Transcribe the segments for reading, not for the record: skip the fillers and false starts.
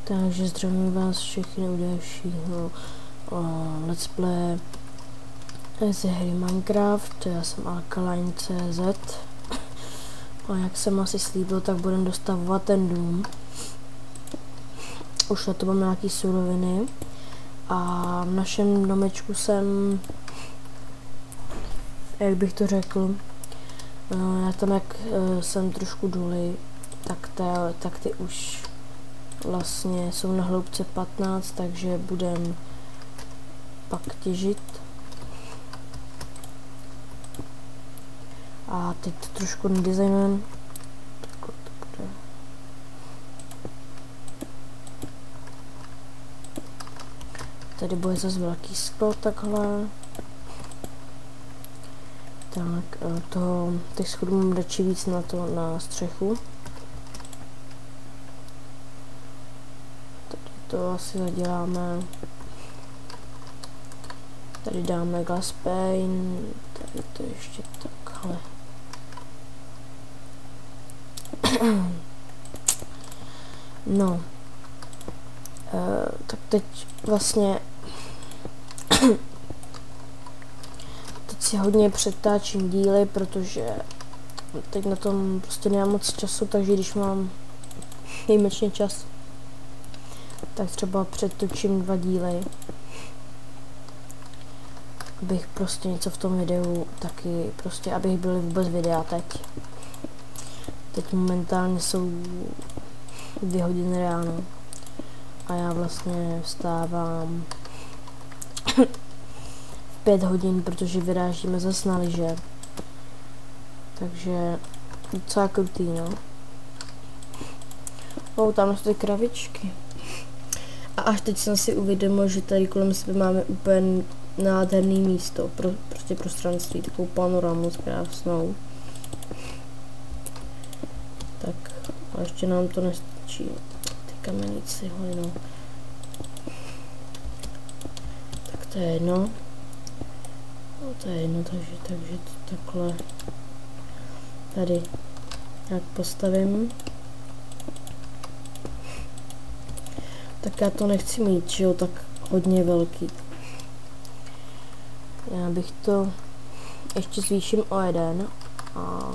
Takže zdravím vás všechny u dalšího let's play ze hry Minecraft. Já jsem Alkaline.cz a jak jsem asi slíbil, tak budeme dostavovat ten dům. Už na to mám nějaký suroviny a v našem domečku jsem, jak bych to řekl, já tam jak jsem trošku důlej, tak ty už vlastně jsou na hloubce 15, takže budem pak těžit. A teď to trošku nedesignujeme. Takhle to bude. Tady bude zase velký sklo takhle. Tak, těch schodů mám radši víc na střechu. To asi zaděláme. Tady dáme glass pane, tady to ještě takhle. No. Tak teď vlastně teď si hodně přetáčím díly, protože teď na tom prostě nemám moc času, takže když mám výjimečně čas, tak třeba přetočím 2 díly, abych prostě něco v tom videu taky, prostě abych byl vůbec videa teď. Teď momentálně jsou 2 hodiny ráno a já vlastně vstávám v 5 hodin, protože vyrážíme zase na lyže. Takže docela krutý, no. Tam jsou ty kravičky. A až teď jsem si uvědomil, že tady kolem sebe máme úplně nádherný místo, prostě prostranství, takovou panoramu krásnou. Tak a ještě nám to nestačí, ty kamenici, no. Tak to je jedno. No, to je jedno, takže to takhle tady jak postavím. Tak já to nechci mít, že jo, tak hodně velký. Já bych to ještě zvýším o 1 a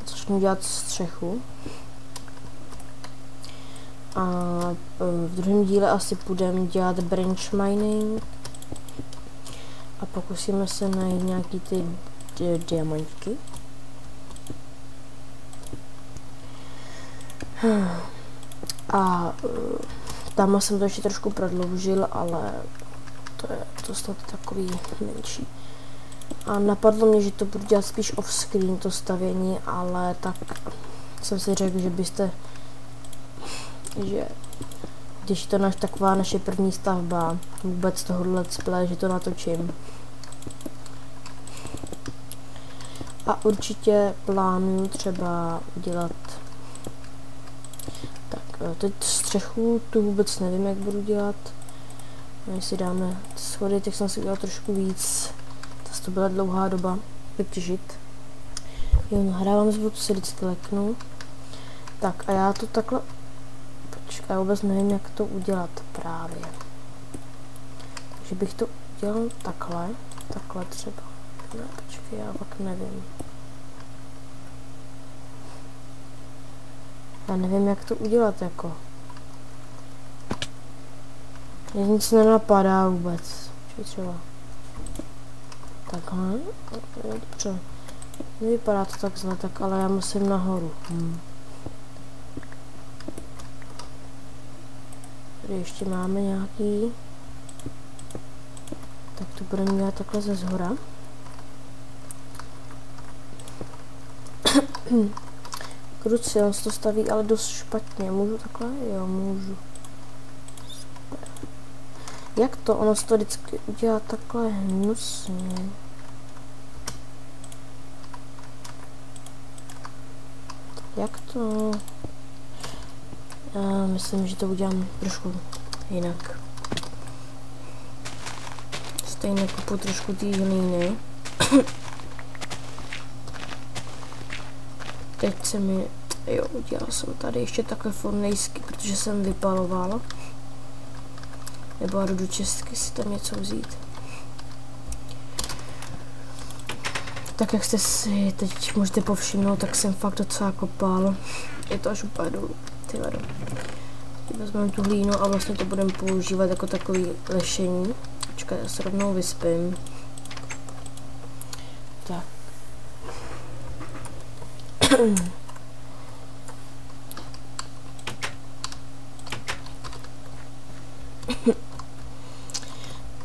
začnu dělat střechu. A v druhém díle asi budeme dělat branch mining a pokusíme se najít nějaký ty diamantky. A tam jsem to ještě trošku prodloužil, ale to snad takový menší. A napadlo mě, že to budu dělat spíš off-screen, to stavění, ale tak jsem si řekl, že když to taková naše první stavba, vůbec tohohle let's play, že to natočím. A určitě plánuju třeba udělat. Teď střechu tu vůbec nevím, jak budu dělat. My si dáme schody, teď jsem si udělal trošku víc. To byla dlouhá doba vytěžit. Jo, nahrávám zvuk, to si vždycky leknu. Tak a já to takhle. Počkej, já vůbec nevím, jak to udělat právě. Takže bych to udělal takhle třeba. Ne, počkej, já pak nevím. Já nevím, jak to udělat, jako. Mě nic nenapadá vůbec. Třeba. Takhle. Dobře. Nevypadá to tak zle, tak ale já musím nahoru. Tady ještě máme nějaký. Tak to budeme dělat takhle ze zhora. Kruci, on se to staví ale dost špatně. Můžu takhle? Jo, můžu. Super. Jak to? Ono se to vždycky udělá takhle hnusně. Jak to? Já myslím, že to udělám trošku jinak. Stejně kupu trošku té hlíny. Teď se mi Jo, udělal jsem tady ještě takhle fornejsky, protože jsem vypaloval. Nebo jdu do čistky si tam něco vzít. Tak jak jste si teď můžete povšimnout, tak jsem fakt docela kopal. Je to až úplně dolů. Ty vado. Teď vezmeme tu hlínu a vlastně to budeme používat jako takový lešení. Počkej, já se rovnou vyspím. Tak.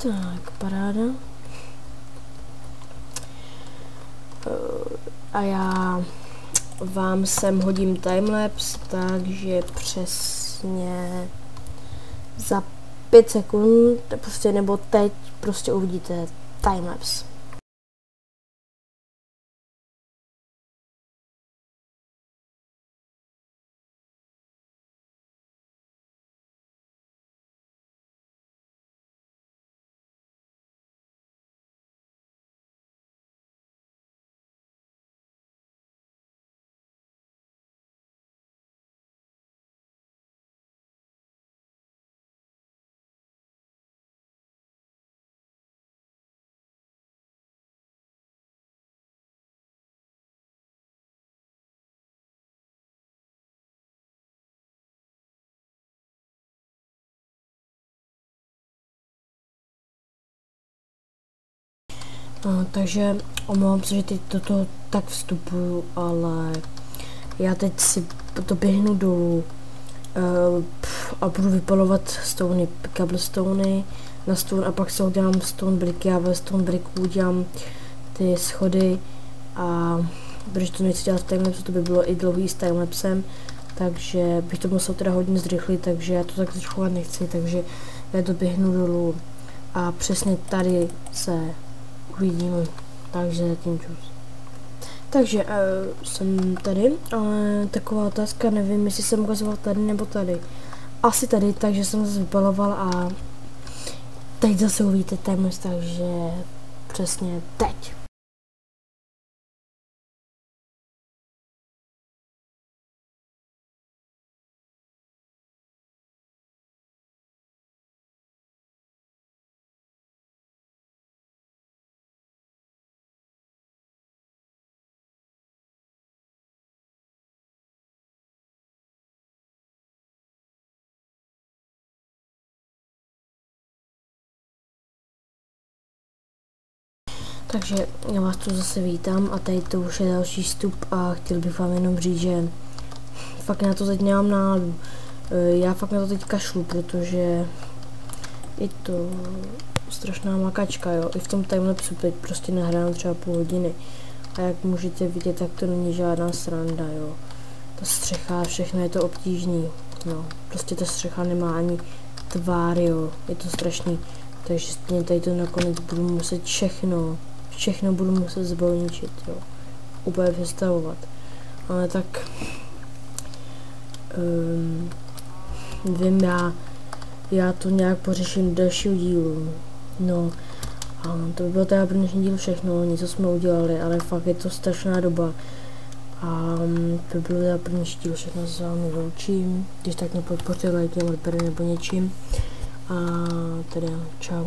Tak, paráda. A já vám sem hodím timelapse, takže přesně za 5 sekund, prostě nebo teď prostě uvidíte timelapse. Takže omlouvám se, že teď toto tak vstupuju, ale já teď si to běhnu dolů a budu vypalovat stony, cobblestony na stone a pak se udělám stone bricky a ve stone bricku udělám ty schody a protože to nechci dělat v timelapse, to by bylo i dlouhý s timelapsem, takže bych to musel teda hodně zrychlit, takže já to tak zrychlovat nechci, takže já to běhnu dolů a přesně tady se uvidíme, takže zatím čus. Takže jsem tady, ale taková otázka, nevím, jestli jsem ukazoval tady nebo tady. Asi tady, takže jsem zase vypaloval a teď zase uvidíte timelapse, takže přesně teď. Takže já vás tu zase vítám a tady to už je další vstup a chtěl bych vám jenom říct, že fakt na to teď nemám náladu. Já fakt na to teď kašlu, protože je to strašná makačka, jo. I v tom timelapsu teď prostě nahrám třeba půl hodiny. A jak můžete vidět, tak to není žádná sranda, jo. Ta střecha, všechno je to obtížný, no. Prostě ta střecha nemá ani tvár, jo. Je to strašný. Takže stejně tady to nakonec budu muset všechno budu muset zbolničit, jo. Úplně vystavovat. Ale tak vím, já to nějak pořeším dalšího dílu. No, a to by bylo teda pro dnešní díl všechno, něco jsme udělali, ale fakt je to strašná doba. A to by bylo teda pro dnešní díl všechno, s vámi loučím, když tak mě podpořte lajkem, odběrem nebo něčím. A teda čau.